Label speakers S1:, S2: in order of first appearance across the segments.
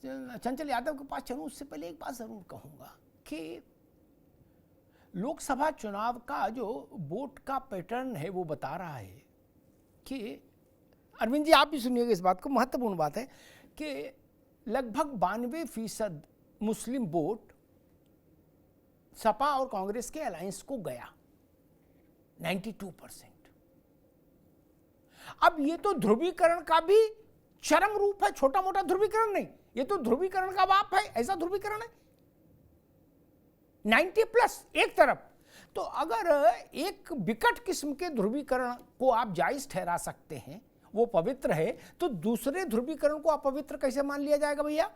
S1: चंचल यादव के पास चलूं उससे पहले एक बात जरूर कहूंगा कि लोकसभा चुनाव का जो वोट का पैटर्न है वो बता रहा है कि अरविंद जी आप भी सुनिएगा इस बात को, महत्वपूर्ण बात है कि लगभग 92% मुस्लिम वोट सपा और कांग्रेस के अलायंस को गया, 92%। अब ये तो ध्रुवीकरण का भी चरम रूप है, छोटा मोटा ध्रुवीकरण नहीं, ये तो ध्रुवीकरण का बाप है, ऐसा ध्रुवीकरण है 90+ एक तरफ। तो अगर एक विकट किस्म के ध्रुवीकरण को आप जायज ठहरा सकते हैं, वो पवित्र है, तो दूसरे ध्रुवीकरण को अपवित्र कैसे मान लिया जाएगा भैया?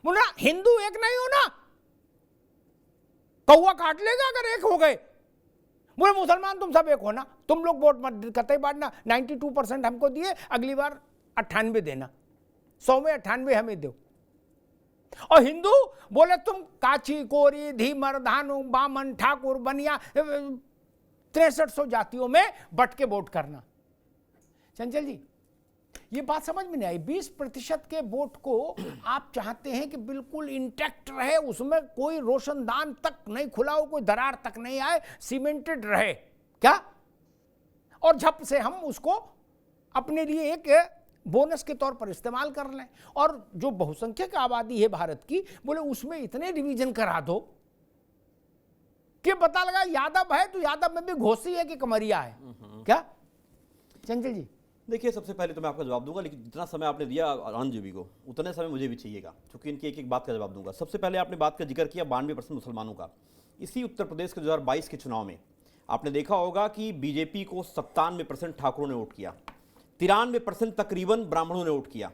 S1: बोला हिंदू एक नहीं हो ना, कौवा काट लेगा अगर एक हो गए। बोले मुसलमान तुम सब एक हो ना, तुम लोग वोट मत कतई बांटना, 92% हमको दिए, अगली बार 98 देना, 100 में 98 हमें दो। और हिंदू बोले तुम काची कोरी धीमर धानु बामन ठाकुर बनिया 6300 जातियों में बट के वोट करना। चंचल जी ये बात समझ में नहीं आई, 20% के वोट को आप चाहते हैं कि बिल्कुल इंटैक्ट रहे, उसमें कोई रोशनदान तक नहीं खुला हो, कोई दरार तक नहीं आए, सीमेंटेड रहे क्या, और झप से हम उसको अपने लिए एक बोनस के तौर पर इस्तेमाल कर लें। और जो बहुसंख्यक आबादी है भारत की, बोले उसमें इतने डिवीजन करा दो कि पता लगा यादव है तो यादव में भी घोसी है कि कमरिया है क्या? चंचल जी
S2: देखिए, सबसे पहले तो मैं आपका जवाब दूंगा, लेकिन जितना समय आपने दिया आनंद जी को उतने समय मुझे भी चाहिएगा, क्योंकि इनकी एक एक बात का जवाब दूंगा। सबसे पहले आपने बात का जिक्र किया 92% मुसलमानों का। इसी उत्तर प्रदेश के 2022 के चुनाव में आपने देखा होगा कि बीजेपी को 97% ठाकुरों ने वोट किया, 93% तकरीबन ब्राह्मणों ने वोट किया।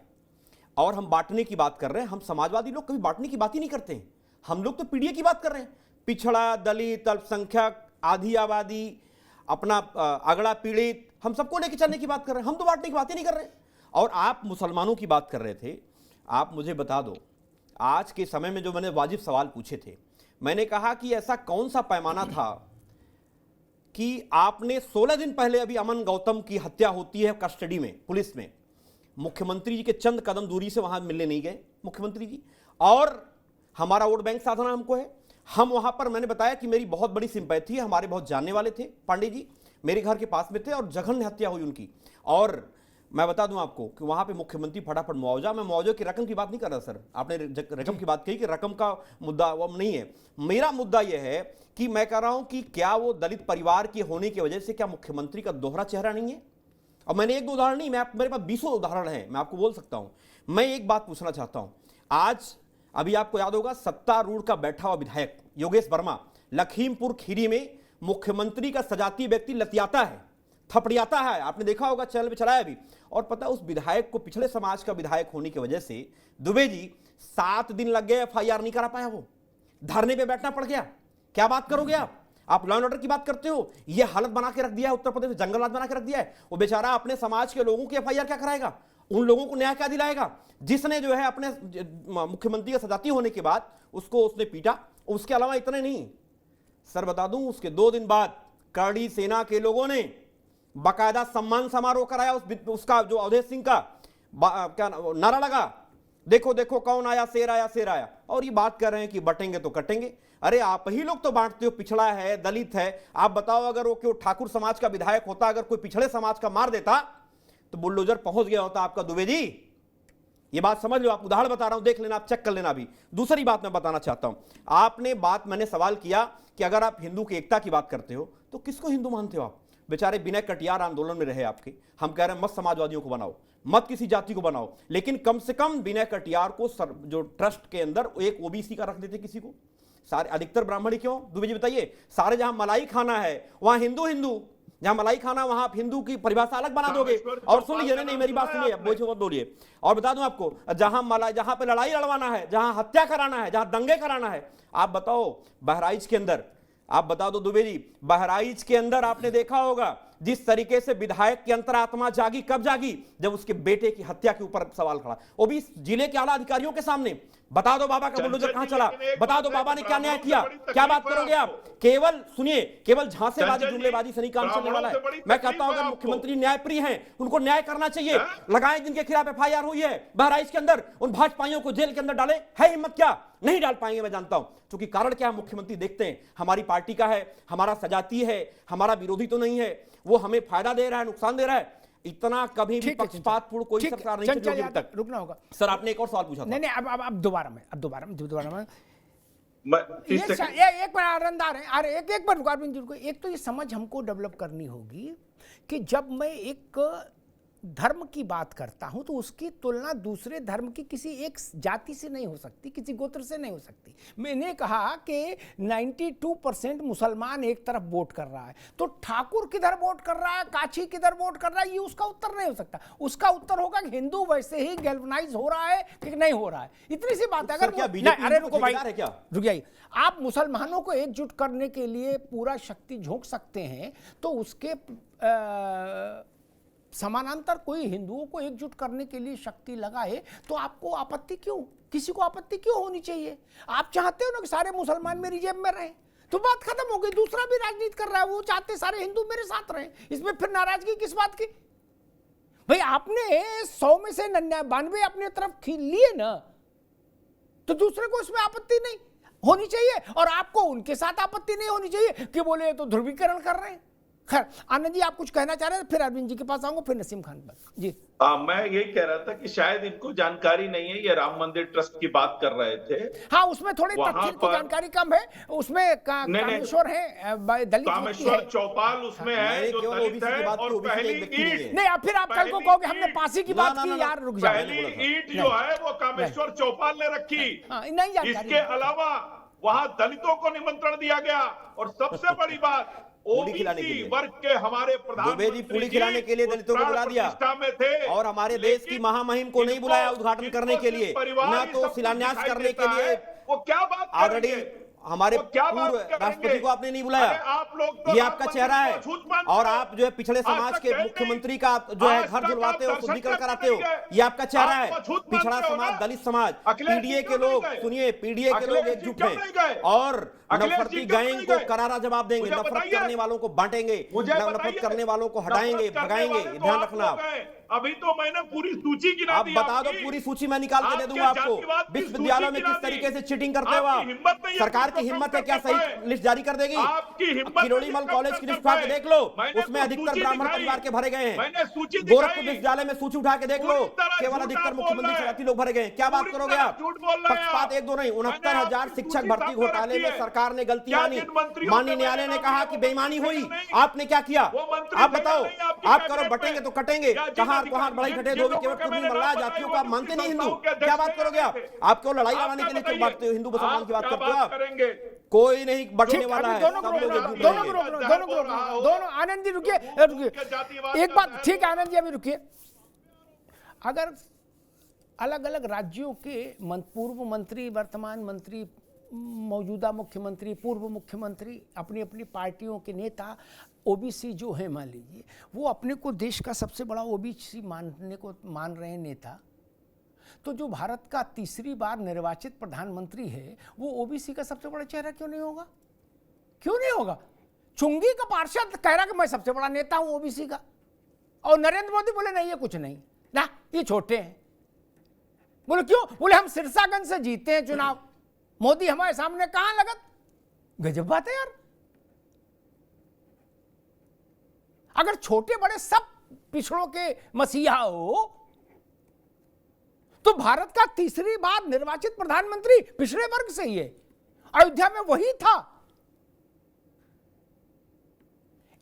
S2: और हम बांटने की बात कर रहे हैं, हम समाजवादी लोग कभी बांटने की बात ही नहीं करते हैं, हम लोग तो पीढ़ी की बात कर रहे हैं। पिछड़ा, दलित, अल्पसंख्यक, आधी आबादी, अपना अगड़ा पीड़ित, हम सबको लेके चलने की बात कर रहे हैं, हम तो बांटने की बात ही नहीं कर रहे हैं। और आप मुसलमानों की बात कर रहे थे, आप मुझे बता दो, आज के समय में जो मैंने वाजिब सवाल पूछे थे, मैंने कहा कि ऐसा कौन सा पैमाना था कि आपने 16 दिन पहले अभी अमन गौतम की हत्या होती है कस्टडी में पुलिस में, मुख्यमंत्री जी के चंद कदम दूरी से वहां मिलने नहीं गए मुख्यमंत्री जी, और हमारा वोट बैंक साधना हमको है, हम वहां पर, मैंने बताया कि मेरी बहुत बड़ी सिंपैथी है, हमारे बहुत जानने वाले थे, पांडे जी मेरे घर के पास में थे और जघन्य हत्या हुई उनकी। और मैं बता दूं आपको कि वहां पे मुख्यमंत्री फटाफट मुआवजा, मैं मुआवजे की रकम की बात नहीं कर रहा सर, आपने रकम की बात कही कि रकम का मुद्दा वो नहीं है, मेरा मुद्दा यह है कि मैं कह रहा हूं कि क्या वो दलित परिवार के होने की वजह से क्या मुख्यमंत्री का दोहरा चेहरा नहीं है? और मैंने एक दो उदाहरण नहीं, मेरे पास 20 उदाहरण है, मैं आपको बोल सकता हूं। मैं एक बात पूछना चाहता हूं, आज अभी आपको याद होगा सत्तारूढ़ का बैठा हुआ विधायक योगेश वर्मा लखीमपुर खीरी में मुख्यमंत्री का सजाती व्यक्ति लतियाता है, थपड़ियाता है, आपने देखा होगा, चैनल पे चलाया भी। और पता उस विधायक को, पिछले समाज का विधायक होने की वजह से दुबे जी 7 दिन लग गए, FIR नहीं करा पाया, वो धरने पे बैठना पड़ गया। क्या बात करोगे आप लॉ एंड ऑर्डर की बात करते हो, ये हालत बना के रख दिया है उत्तर प्रदेश में, जंगलराज बना के रख दिया है। वो बेचारा अपने समाज के लोगों की FIR क्या कराएगा, उन लोगों को न्याय क्या दिलाएगा जिसने जो है अपने मुख्यमंत्री का सजाती होने के बाद उसको उसने पीटा। उसके अलावा इतने नहीं सर, बता दूं, उसके 2 दिन बाद करड़ी सेना के लोगों ने बाकायदा सम्मान समारोह कराया, उसका जो अवधेश सिंह का क्या नारा लगा, देखो देखो कौन आया, शेर आया, शेर आया। और ये बात कर रहे हैं कि बटेंगे तो कटेंगे। अरे आप ही लोग तो बांटते हो, पिछड़ा है, दलित है। आप बताओ, अगर वो क्यों ठाकुर समाज का विधायक होता, अगर कोई पिछड़े समाज का मार देता तो बुलडोजर पहुंच गया होता आपका दुबे जी। ये बात समझ लो, आप उदाहरण बता रहा हूं, देख लेना, आप चेक कर लेना। भी दूसरी बात मैं बताना चाहता हूं, आपने मैंने सवाल किया कि अगर आप हिंदू की एकता की बात करते हो तो किसको हिंदू मानते हो आप? बेचारे विनय कटियार आंदोलन में रहे आपके, हम कह रहे हैं मत समाजवादियों को बनाओ, मत किसी जाति को बनाओ, लेकिन कम से कम विनय कटियार को जो ट्रस्ट के अंदर एक OBC का रख देते किसी को। सारे अधिकतर ब्राह्मण ही क्यों दुबे जी बताइए? सारे जहां मलाई खाना है वहां हिंदू हिंदू, जहां मलाई खाना वहां आप हिंदू की परिभाषा अलग बना दोगे। और सुन लीजिए, नहीं मेरी बात सुनिए, मत बोलिए। और बता दूं आपको, जहां पे लड़ाई लड़वाना है, जहां हत्या कराना है, जहां दंगे कराना है, आप बताओ बहराइच के अंदर, आप बता दो दुबे जी, बहराइच के अंदर आपने देखा होगा जिस तरीके से विधायक की अंतरात्मा जागी, कब जागी? जब उसके बेटे की हत्या के ऊपर सवाल खड़ा, वो भी जिले के आला अधिकारियों के सामने। बता दो बाबा का बुलडोजर कहां चला, बता दो बाबा ने क्या न्याय किया, क्या बात करोगे आप? केवल सुनिए, केवल झांसेबाजी जुमलेबाजी से नहीं काम चलने वाला है। मैं कहता हूं अगर मुख्यमंत्री न्यायप्रिय हैं, उनको न्याय करना चाहिए। लगाएं जिनके खिलाफ एफआईआर हुई है बहराइच के अंदर, उन भाजपाइयों को जेल के अंदर डाले। है हिम्मत क्या? नहीं डाल पाएंगे, मैं जानता हूं। क्योंकि कारण क्या है? मुख्यमंत्री देखते हैं हमारी पार्टी का है, हमारा सजाती है, हमारा विरोधी तो नहीं है, वो हमें फायदा दे रहा है, नुकसान दे रहा है। इतना कभी भी पक्षपातपूर्ण कोई सरकार नहीं चली अभी तक।
S1: रुकना होगा
S2: सर, आपने एक और सवाल पूछा था।
S1: नहीं, अब दोबारा में
S3: ये
S1: एक बार आनंदार है। अरे एक बार रुको अरविंद जी को। एक तो ये समझ हमको डेवलप करनी होगी कि जब मैं एक धर्म की बात करता हूं तो उसकी तुलना दूसरे धर्म की किसी एक जाति से नहीं हो सकती, किसी गोत्र से नहीं हो सकती। मैंने कहा कि 92% मुसलमान एक तरफ वोट कर रहा है, तो ठाकुर किधर वोट कर रहा है, काछी किधर वोट कर रहा है, ये उसका उत्तर नहीं हो सकता। उसका उत्तर होगा कि हिंदू वैसे ही गैल्वनाइज हो रहा है कि नहीं हो रहा है। इतनी सी बात है। अरे रुको भाई, रुक जाइए। आप मुसलमानों को एकजुट करने के लिए पूरा शक्ति झोंक सकते हैं, तो उसके समानांतर कोई हिंदुओं को एकजुट करने के लिए शक्ति लगाए तो आपको आपत्ति क्यों? किसी को आपत्ति क्यों होनी चाहिए? आप चाहते हो ना कि सारे मुसलमान मेरी जेब में रहें, तो बात खत्म हो गई। दूसरा भी राजनीति कर रहा है, वो चाहते सारे हिंदू मेरे साथ रहें। इसमें फिर नाराजगी किस बात की? भाई आपने 100 में से 92 अपने तरफ लिए ना, तो दूसरे को इसमें आपत्ति नहीं होनी चाहिए, और आपको उनके साथ आपत्ति नहीं होनी चाहिए कि बोले तो ध्रुवीकरण कर रहे हैं। खैर, आनंद जी आप कुछ कहना चाह रहे हैं, फिर अरविंद जी के पास आऊंगा, फिर नसीम खान पर जी।
S3: मैं यही कह रहा था कि शायद इनको जानकारी नहीं है, ये राम मंदिर ट्रस्ट की बात कर रहे थे।
S1: हाँ, उसमें थोड़ी तथ्य की जानकारी कम है। उसमें कामेश्वर है, दलित
S3: कामेश्वर चौपाल उसमें है जो दलित है, और पहली ईंट
S1: नहीं, फिर आप कल को कहोगे हमने पासी की बात की। यार रुक जाओ,
S3: पहली ईंट जो है वो कामेश्वर चौपाल ने रखी।
S1: नहीं जानकारी।
S3: इसके अलावा वहां दलितों को निमंत्रण दिया गया, और सबसे बड़ी बात ओबीसी वर्ग के हमारे प्रधानमंत्री
S2: पूरी खिलाने के लिए दलितों को बुला दिया
S3: में थे,
S2: और हमारे देश की महामहिम को नहीं बुलाया उद्घाटन करने के लिए, ना तो शिलान्यास करने के लिए।
S3: वो क्या बात
S2: ऑलरेडी हमारे पूर्व राष्ट्रपति को आपने नहीं बुलाया।
S3: आप लोग
S2: ये आपका चेहरा है, और आप जो है पिछड़े समाज के मुख्यमंत्री का जो है घर जुलवाते हो, शुद्धिकरण कराते हो। ये आपका चेहरा है। पिछड़ा समाज, दलित समाज, पीडीए के लोग, सुनिए, पीडीए के लोग एकजुट हैं और नफरती गैंग को करारा जवाब देंगे। नफरत करने वालों को बांटेंगे, नफरत करने वालों को हटाएंगे, भगाएंगे। ध्यान रखना।
S3: अभी तो मैंने पूरी सूची गिना दी।
S2: आप बता दो, पूरी सूची मैं निकाल के दे दूंगा आपको। विश्वविद्यालयों में किस तरीके से चीटिंग करते हो आप? सरकार की हिम्मत है क्या सही लिस्ट जारी कर देगी? किरोड़ीमल कॉलेज की लिस्ट उठा के देख लो, उसमें अधिकतर ब्राह्मण परिवार के भरे गए हैं। गोरखपुर विश्वविद्यालय में सूची उठा के देख लो, केवल अधिकतर मुख्यमंत्री शरारती लोग भरे गए हैं। क्या बात करोगे आप? पक्षपात एक दो नहीं, 69,000 शिक्षक भर्ती घोटाले में सरकार ने गलती मानी। माननीय न्यायालय ने कहा कि बेईमानी हुई। आपने क्या किया? आप बताओ। आप करो बटेंगे तो कटेंगे। कहां बढ़ाई घटे धोबी केवल कुर्मी मल्लाह जातियों का मानते नहीं हिंदू। क्या बात करोगे आप? आप क्यों लड़ाई लड़ाने के लिए क्यों बांटते हो? हिंदू मुसलमान की बात करते हो आप? कोई नहीं बढ़ने वाला है।
S1: दोनों आनंद जी रुकिए, एक बात ठीक है आनंद जी, अभी रुकिए। अगर अलग अलग राज्यों के पूर्व मंत्री, वर्तमान मंत्री, मौजूदा मुख्यमंत्री, पूर्व मुख्यमंत्री, अपनी अपनी पार्टियों के नेता ओबीसी जो है, मान लीजिए वो अपने को देश का सबसे बड़ा ओबीसी मान रहे हैं नेता, तो जो भारत का तीसरी बार निर्वाचित प्रधानमंत्री है वो ओबीसी का सबसे बड़ा चेहरा क्यों नहीं होगा? क्यों नहीं होगा? चुंगी का पार्षद कह रहा कि मैं सबसे बड़ा नेता हूं ओबीसी का, और नरेंद्र मोदी बोले नहीं ये कुछ नहीं ना, ये छोटे हैं। बोले क्यों? बोले हम सिरसागंज से जीते हैं चुनाव, मोदी हमारे सामने कहां लगत। गजब बात है यार। अगर छोटे बड़े सब पिछड़ों के मसीहा हो तो भारत का तीसरी बार निर्वाचित प्रधानमंत्री पिछड़े वर्ग से ही है। अयोध्या में वही था।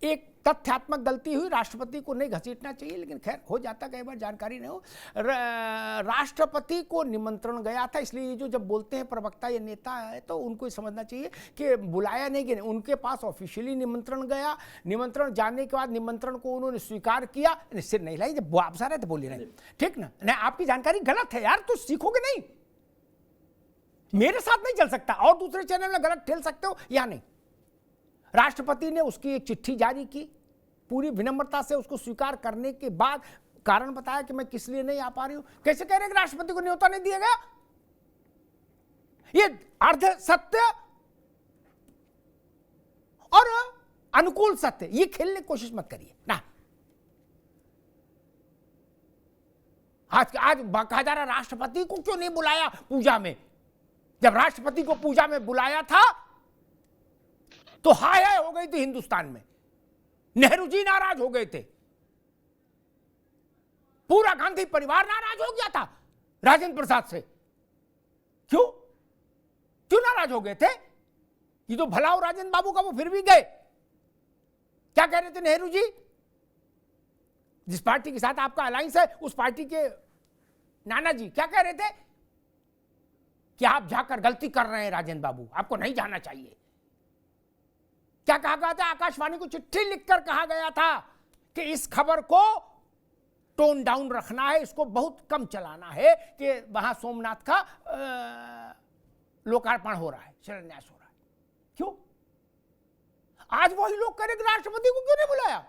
S1: एक तथ्यात्मक गलती हुई, राष्ट्रपति को नहीं घसीटना चाहिए, लेकिन खैर हो जाता, कई बार जानकारी नहीं हो। राष्ट्रपति को निमंत्रण गया था, इसलिए जो जब बोलते हैं प्रवक्ता ये नेता है तो उनको समझना चाहिए कि बुलाया नहीं गया, उनके पास ऑफिशियली निमंत्रण गया। निमंत्रण जाने के बाद निमंत्रण को उन्होंने स्वीकार किया, सिर नहीं लाई, जब वापस आ रहे थे बोली नहीं, ठीक ना? नहीं, आपकी जानकारी गलत है यार, तो सीखोगे नहीं। मेरे साथ नहीं चल सकता, और दूसरे चैनल में गलत ठेल सकते हो या नहीं। राष्ट्रपति ने उसकी एक चिट्ठी जारी की, पूरी विनम्रता से उसको स्वीकार करने के बाद कारण बताया कि मैं किस लिए नहीं आ पा रही हूं। कैसे कह रहे हैं कि राष्ट्रपति को न्योता नहीं दिया गया? ये अर्ध सत्य और अनुकूल सत्य, ये खेलने की कोशिश मत करिए ना। आज कहा जा रहा राष्ट्रपति को क्यों नहीं बुलाया पूजा में? जब राष्ट्रपति को पूजा में बुलाया था तो हाय हाय हो गई थी हिंदुस्तान में, नेहरू जी नाराज हो गए थे, पूरा गांधी परिवार नाराज हो गया था राजेंद्र प्रसाद से। क्यों क्यों नाराज हो गए थे? ये तो भला हो राजेंद्र बाबू का, वो फिर भी गए। क्या कह रहे थे नेहरू जी? जिस पार्टी के साथ आपका अलायंस है उस पार्टी के नाना जी क्या कह रहे थे कि आप जाकर गलती कर रहे हैं राजेंद्र बाबू, आपको नहीं जाना चाहिए। क्या कहा गया था? आकाशवाणी को चिट्ठी लिखकर कहा गया था कि इस खबर को टोन डाउन रखना है, इसको बहुत कम चलाना है कि वहां सोमनाथ का लोकार्पण हो रहा है, शिलान्यास हो रहा है। क्यों? आज वही लोग कह रहे कि राष्ट्रपति को क्यों नहीं बुलाया?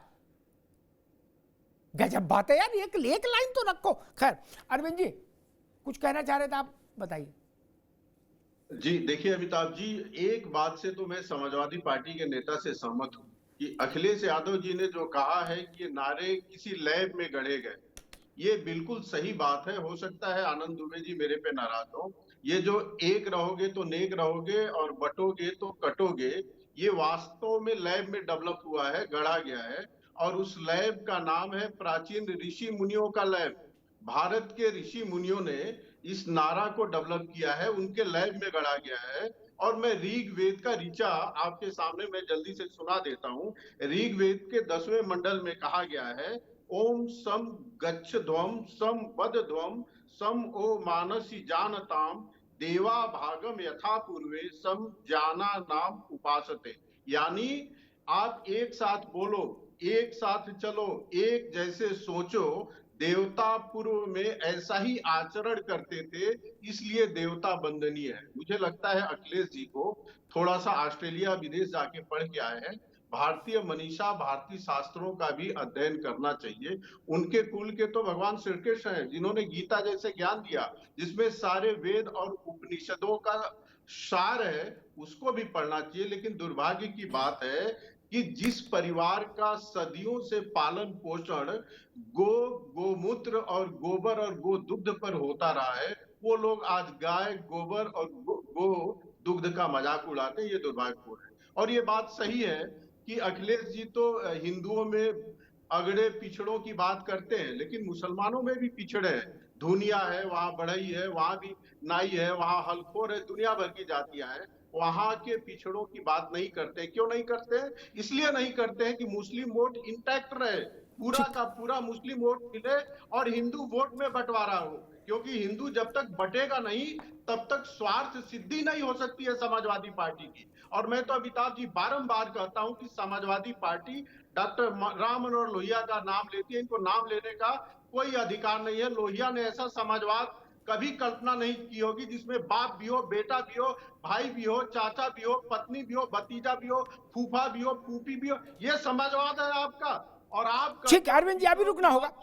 S1: गजब बात है यार, एक लाइन तो रखो। खैर अरविंद जी कुछ कहना चाह रहे थे, आप बताइए।
S4: जी देखिए अमिताभ जी, एक बात से तो मैं समाजवादी पार्टी के नेता से सहमत हूं कि अखिलेश यादव जी ने जो कहा है कि ये नारे किसी लैब में गढ़े गए, ये बिल्कुल सही बात है। हो सकता है आनंद दुबे जी मेरे पे नाराज हो। ये जो एक रहोगे तो नेक रहोगे और बटोगे तो कटोगे, ये वास्तव में लैब में डेवलप हुआ है, गढ़ा गया है। और उस लैब का नाम है प्राचीन ऋषि मुनियों का लैब। भारत के ऋषि मुनियों ने इस नारा को डेवलप किया है, उनके लैब में गढ़ा गया है। और मैं ऋग्वेद का ऋचा आपके सामने मैं जल्दी से सुना देता हूं। ऋग्वेद के 10वें मंडल में कहा गया है, ओम सम गच्छध्वम सम वदध्वम सम ओ मानसी जानताम देवा भागम यथा पूर्वे सम जाना नाम उपासते। यानी आप एक साथ बोलो, एक साथ चलो, एक जैसे सोचो। देवता पूर्व में ऐसा ही आचरण करते थे, इसलिए देवता वंदनीय है। मुझे लगता है अखिलेश जी को थोड़ा सा ऑस्ट्रेलिया विदेश जाके पढ़ के आए हैं, भारतीय मनीषा भारतीय शास्त्रों का भी अध्ययन करना चाहिए। उनके कुल के तो भगवान श्री कृष्ण हैं, जिन्होंने गीता जैसे ज्ञान दिया जिसमें सारे वेद और उपनिषदों का सार है, उसको भी पढ़ना चाहिए। लेकिन दुर्भाग्य की बात है कि जिस परिवार का सदियों से पालन पोषण गोमूत्र और गोबर और गो दुग्ध पर होता रहा है, वो लोग आज गाय गोबर और गो दुग्ध का मजाक उड़ाते हैं। ये दुर्भाग्यपूर्ण है। और ये बात सही है कि अखिलेश जी तो हिंदुओं में अगड़े पिछड़ों की बात करते हैं, लेकिन मुसलमानों में भी पिछड़े हैं। धुनिया है, वहां बढ़ई है, वहां भी नाई है, वहां हलखोर है, दुनिया भर की जातियां हैं। वहां के पिछड़ों की बात नहीं करते। क्यों नहीं करते? इसलिए नहीं करते हैं कि मुस्लिम वोट इंटैक्ट रहे, पूरा का पूरा मुस्लिम वोट मिले और हिंदू वोट में बंटवारा हो। क्योंकि हिंदू जब तक बटेगा नहीं तब तक स्वार्थ सिद्धि नहीं हो सकती है समाजवादी पार्टी की। और मैं तो अमिताभ जी बारंबार कहता हूं कि समाजवादी पार्टी डॉक्टर राम मनोहर लोहिया का नाम लेती है, इनको नाम लेने का कोई अधिकार नहीं है। लोहिया ने ऐसा समाजवाद कभी कल्पना नहीं की होगी जिसमें बाप भी हो, बेटा भी हो, भाई भी हो, चाचा भी हो, पत्नी भी हो, भतीजा भी हो, फूफा भी हो, फूफी भी हो। ये समाजवाद है आपका। और आप
S1: ठीक, अरविंद जी अभी रुकना होगा।